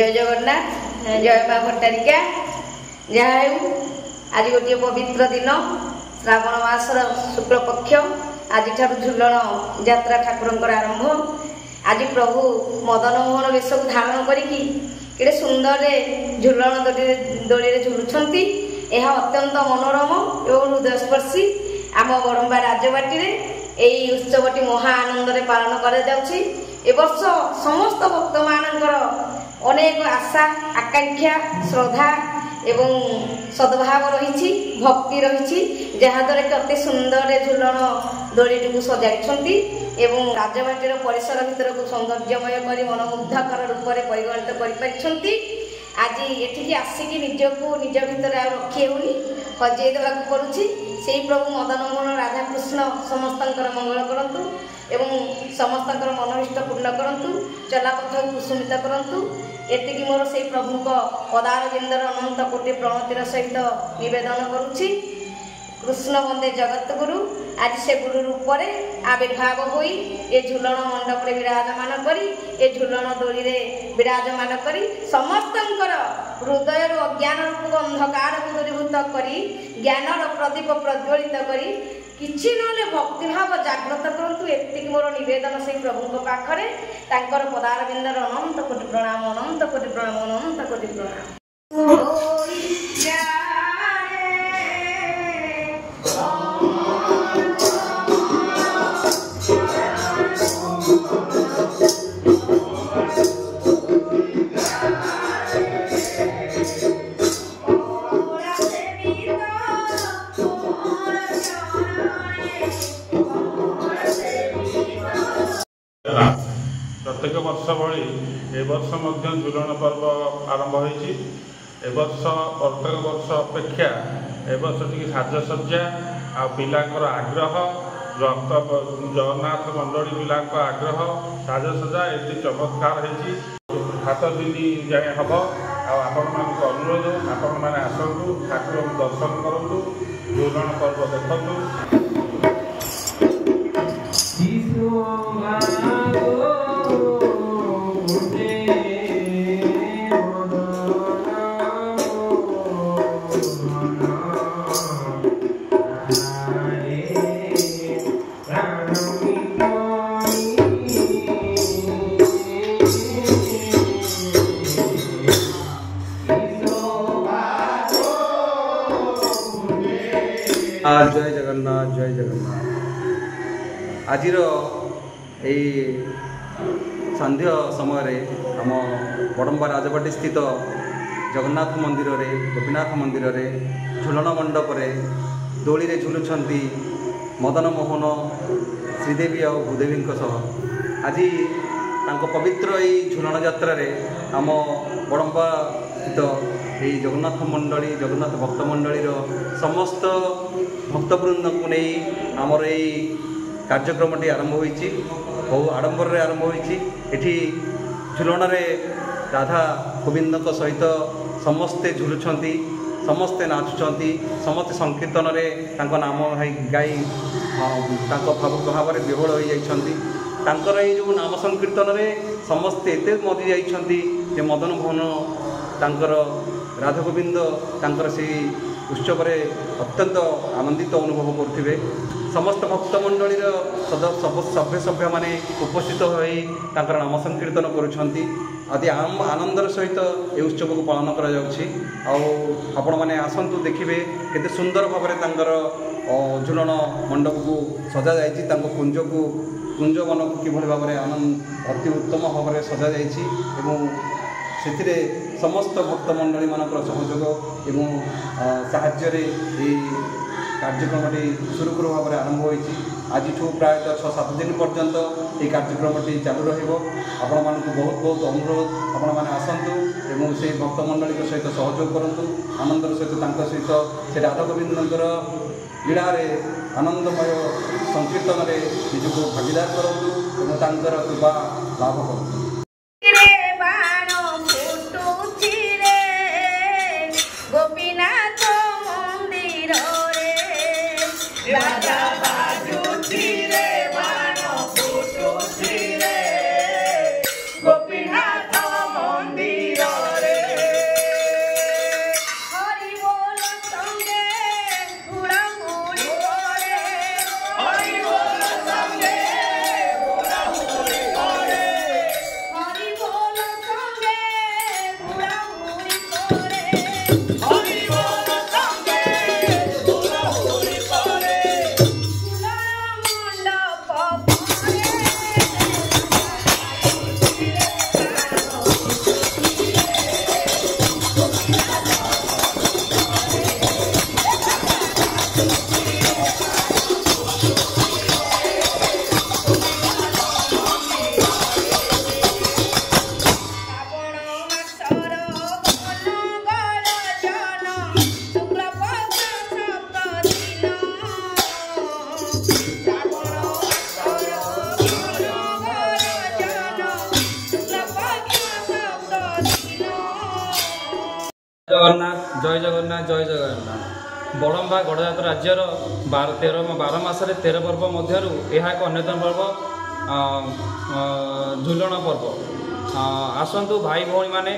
जय जगन्नाथ जय माँ भट्टारिका जहाँ आज गोटे पवित्र दिन श्रावण मासर शुक्ल पक्ष आज झुलन यात्रा ठाकुर आरंभ आज प्रभु मदन मोहन वेश को धारण करके सुंदर झुलन दोली झुलुंट यह अत्यंत मनोरम एवं हृदयस्पर्शी आम बड़म्बा राजबाटी यही उत्सवटी महा आनंद पालन कर समस्त भक्त मानकर अनेक आशा आकांक्षा श्रद्धा एवं सद्भाव रही भक्ति रही जहाद्वारा कि अति सुंदर झुलन दोली सजाई एवं राजबाटीर परिसर भीतर को सौंदर्यमय कर मनमुग्धकर रूप में परिगणित कर आज एठिकी आसिकी निजको निज भीतर रखी हेउनी हजई देवा पड़ुछि से प्रभु मदन मोहन राधाकृष्ण समस्तंकर मंगल करंतु एवं समस्तंकर मनोभिष्ट पूर्ण करंतु चलापथ कुसुमित करंतु एतिकी मोर से प्रभु को पदार बिंदर अनंत कोटि प्रणतिर सहित निवेदन करुछि। कृष्ण वंदे जगत गुरु आज से गुरु रूप में आविर्भाव हो झुलन मंडप में विराजमान करी झुलन दोली में विराजमान करी समस्तंकर हृदय अज्ञान रूप अंधकार को दूरीभूत करी ज्ञान प्रदीप प्रज्वलित करी किछि नले भक्तिभाव जागृत करंतु एतिक मोर निवेदन से प्रभु पाखरे तांकर पदार बिंदर अनंत कोटि प्रणाम अनंत कोटि प्रणाम अनंत कोटि प्रणाम। प्रत्येक वर्ष भली ए वर्ष झुलन पर्व आरंभ होती प्रत्येक वर्ष अपेक्षा ए वर्ष टी साजसज्जा आ पिलांकर आग्रह जगन्नाथ मंडली पिला आग्रह साजसज्जा ये चमत्कार होती 7 दिन जाए हम आपण मान अनुरोध आपण मैंने आसतु ठाकुर दर्शन करूँ झुलन पर्व देखु। जय जगन्नाथ जय जगन्नाथ आज संध्या समय आम बड़म्बा राजबाटी स्थित जगन्नाथ मंदिर रे गोपीनाथ मंदिर रे झुलन मंडप रे दोली रे झुलुंट मदन मोहन श्रीदेवी और भूदेवी आज पवित्र यही झुलन यात्रा रे आम बड़म्बा स्थित यही जगन्नाथ मंडली जगन्नाथ भक्त मंडली समस्त भक्तवृंद को नहीं आमर यही कार्यक्रमटी आरंभ होती बहु आडंबर आरंभ होती झुलन राधा गोविंद सहित समस्ते झुलुंट समस्ते नाचुंट समस्ते संकीर्तन में नाम गाई भावुक भाव में विह्वल हो जाती जो नाम संकीर्तन में समस्ते एत मजी जा मदन मोहन तांकर राधा गोविंद तांकर से उत्सव अत्यंत आनंदित अनुभव करुवे समस्त भक्त मंडलीर सभ्य सभ्य माने उपस्थित हो नाम संकीर्तन करुँच आदि आनंदर सहित ये उत्सव को पालन कर मैंने आसतु देखिए केते सुंदर भाव में झुलन मंडप को सजा जाइए कुंज को कुंज मन को किभली भाव में आनंद अति उत्तम भाव में सजा से समस्त भक्त मंडली मान सहयोग एवं साहाय्य कार्यक्रमटी सुरुखुरु भाव में आरंभ होती आज प्रायतः 6-7 दिन पर्यंत ये कार्यक्रमटी चालू रहा बहुत बहुत अनुरोध आपण मैंने आसतु एवं से भक्त मंडली सहित सहयोग करूँ आनंदर सहित सहित से राधा गोविंदर लीला आनंदमय संकीर्तन में निजक भागीदार करूँ और कृपा लाभ करूँ। गोपीनाथ मंदिर राजा बाजुची रे बाण फुटुची रे गोपीनाथ मंदिर ଜଗନ୍ନାଥ ଜୟ ଜଗନ୍ନାଥ ଜୟ ଜଗନ୍ନାଥ। ବଡ଼ମ୍ବା ଗଡ଼ଜାତ ରାଜ୍ୟର 12 ମାସରେ 13 ପର୍ବ ମଧ୍ୟରୁ ଏହା ଏକ ଅନ୍ୟତମ ପର୍ବ ଝୁଲଣ ପର୍ବ। ଆସନ୍ତୁ ଭାଇ ଭଉଣୀମାନେ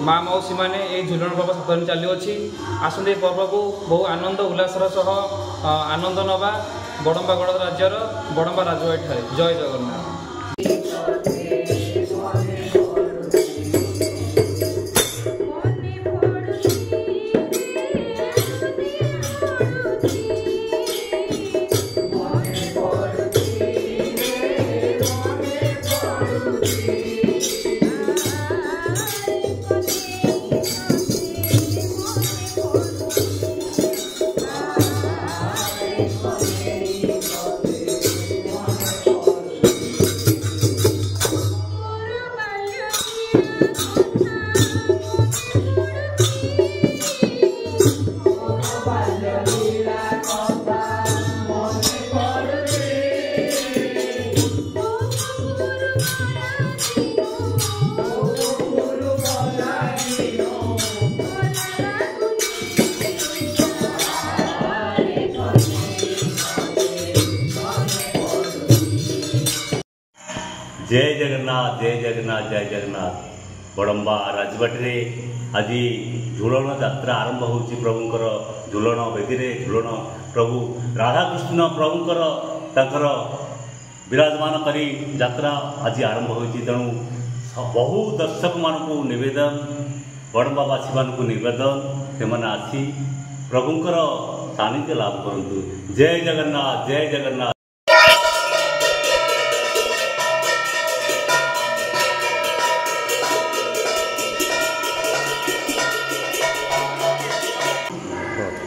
ମା ମାଉସୀମାନେ ଏହି ଝୁଲଣ ପର୍ବ 7 ଦିନ ଚାଲୁଅଛି। ଆସନ୍ତୁ ଏହି ପର୍ବକୁ ବହୁ ଆନନ୍ଦ ଉଲ୍ଲାସର ସହ ଆନନ୍ଦ ନେବା ବଡ଼ମ୍ବା ଗଡ଼ ରାଜ୍ୟର ବଡ଼ମ୍ବା ରାଜବାଟୀଠାରେ। ଜୟ ଜଗନ୍ନାଥ। जय जगन्नाथ जय जगन्नाथ जय जगन्नाथ। बड़म्बा राजबाटी आज झुलन यात्रा आरंभ हो प्रभुंर झुलन बेदी झुलन प्रभु राधाकृष्ण प्रभुंर ताकर विराजमान करी यात्रा आज आरंभ हो। तेणु बहु दर्शक मानू नवेदन बड़म्बावासी मानू नवेदन से आसी प्रभुंर सानिध्य लाभ करूँ। जय जगन्नाथ जय जगन्नाथ।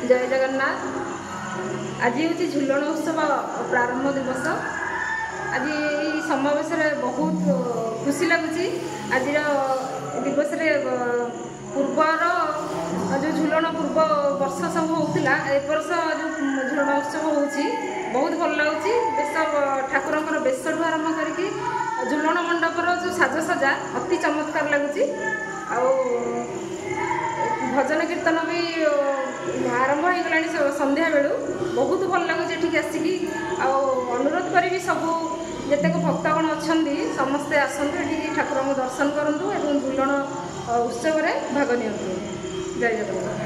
जय जगन्नाथ। आज हूँ झुलन उत्सव प्रारंभ दिवस। आज समावेश बहुत खुशी लगुच। आज दिवस पूर्वर जो झुलन पूर्व वर्ष सब होता वर्ष जो झुलन उत्सव हो बहुत भल लगुच। बेस ठाकुर बेसठू आरंभ करके झुलन मंडपर जो साजसजा अति चमत्कार लगुच। भजन कीर्तन भी आरंभ हो गला संध्या बेलू बहुत भल लगे आसिक अनुरोध करी सबू जितेक भक्तगण अच्छा समस्ते आसतु ये ठाकुर दर्शन करूँ और झुलन उत्सव में भाग नि। जय जगन्नाथ।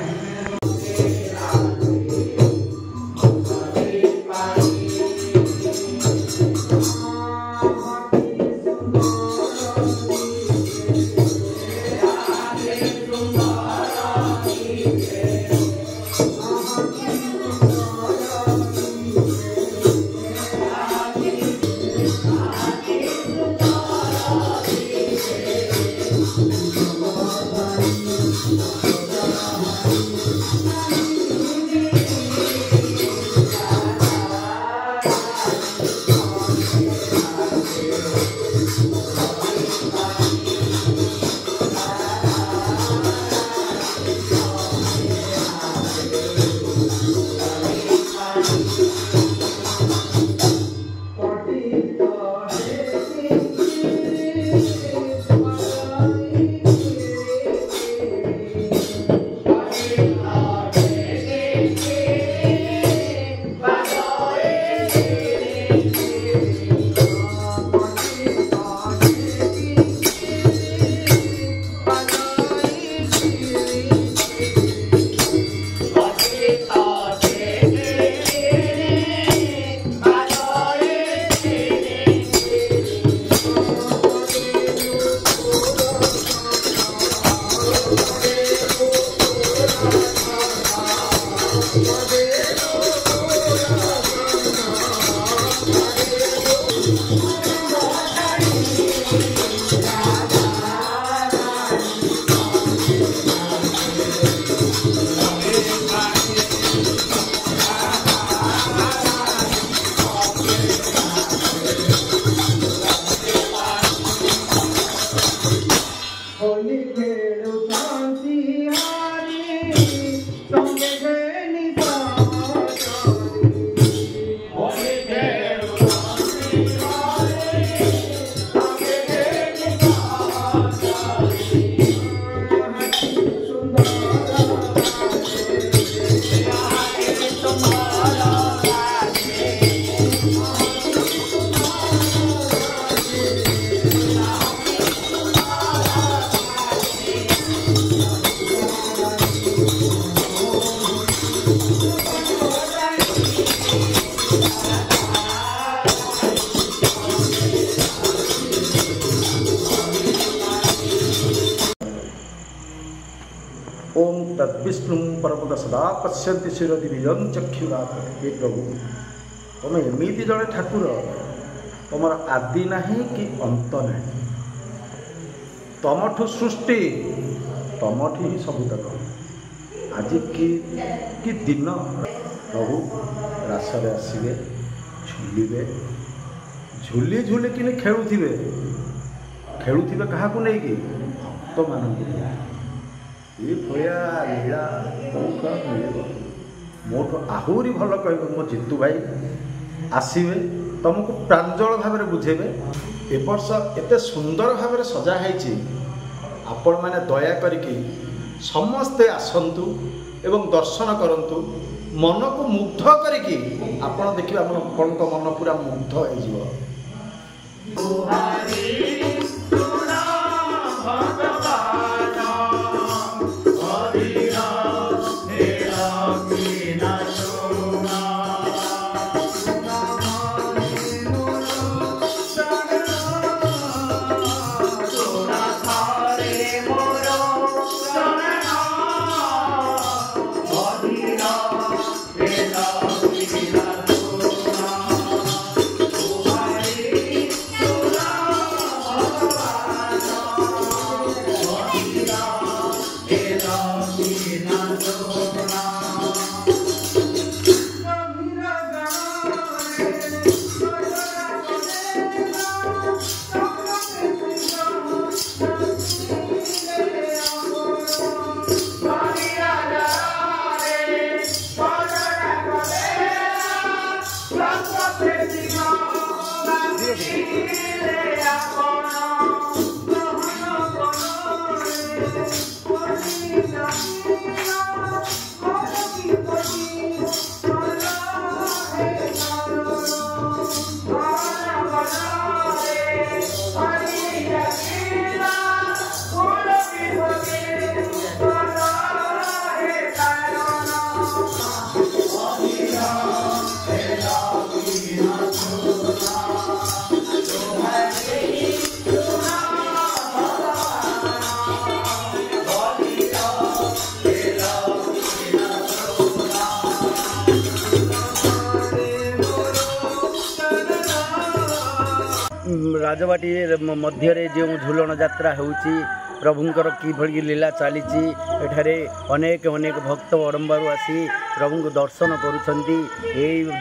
ओम तद्विष्णु परमद सदा पश्यन्ति शिरदिविजन चक्षुरा। हे प्रभु तुम एमती जड़े ठाकुर तुमर आदि नहीं कि अंत नहीं, तमठु सृष्टि तमठु ही सबुतक। आज कि दिन प्रभु रासरे आसवे झुलिबे झुली झुली कि खेलुवे खेलुवे क्या नहीं भक्त मान ये भया लीला मिल मोठ आहरी भल कह मो जितू भाई आसवे तुमको प्रांजल भाव में बुझेबे। ए वर्ष एते सुंदर भाव में सजाई आपण मैंने दया करके समस्ते आसतु एवं दर्शन करंतु मन को मुग्ध करके आपण देखिए आपण मन पूरा मुग्ध हो। राजबाटी मध्य जो झूलन यात्रा होउची प्रभुंकर किभली लीला चली अनेक अनेक भक्त बड़म्बारू आसी प्रभु को दर्शन करुछंती।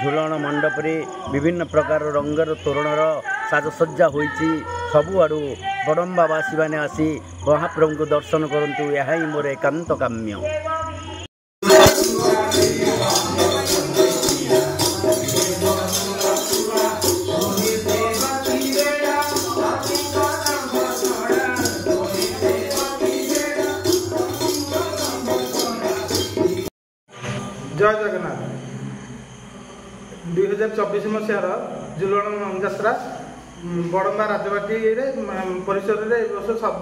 झूलन मंडप रे विभिन्न प्रकार रंगर तोरणर साजसज्जा होइची। सबुआड़ू बड़म्बावासी मैंने आसी महाप्रभु को दर्शन करंतु। यह ही मोर एकांत काम्य। जय जगन्नाथ। 2024 मसीहार झूलन यात्रा बड़म्बा राजबाटी परिसर में वर्ष सब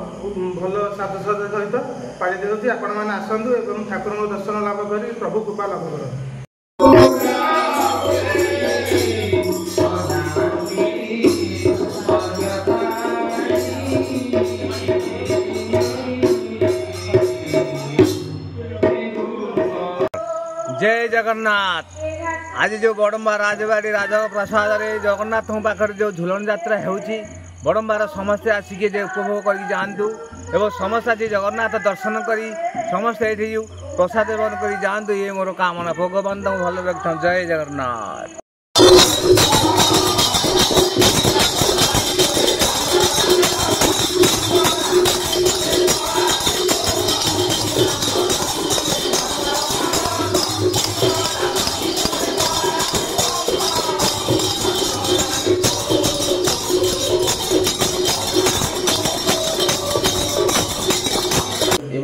भल साजसज्जा सहित पालित होती। आपण मैंने आसतु एवं ठाकुर दर्शन लाभ कर प्रभु कृपा लाभ कर। जय जगन्नाथ। आज जो बड़म्बा राजबाड़ी राजा प्रसाद जगन्नाथ पाखे जो झूलन यात्रा होची बड़म्बार समस्ते आसिके उपभोग कर जातु एवं समस्त आज जगन्नाथ दर्शन करी समस्ते ये प्रसाद सेवन कर जातु। ये मोर कामना भगवान तुम भल रखता। जय जगन्नाथ।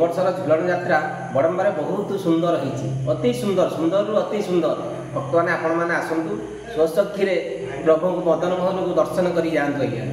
वर्षर झूलन यात्रा बड़म्बार बहुत सुंदर होती। अति सुंदर सुंदर रु अति सुंदर। भक्त मैंने आपण मैंने आसतु स्वचक्षु प्रभु मदन मोहन को दर्शन कर जातु। आज्ञा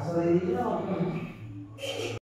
ଘାସ ଦେଇଦେଇଛି ନା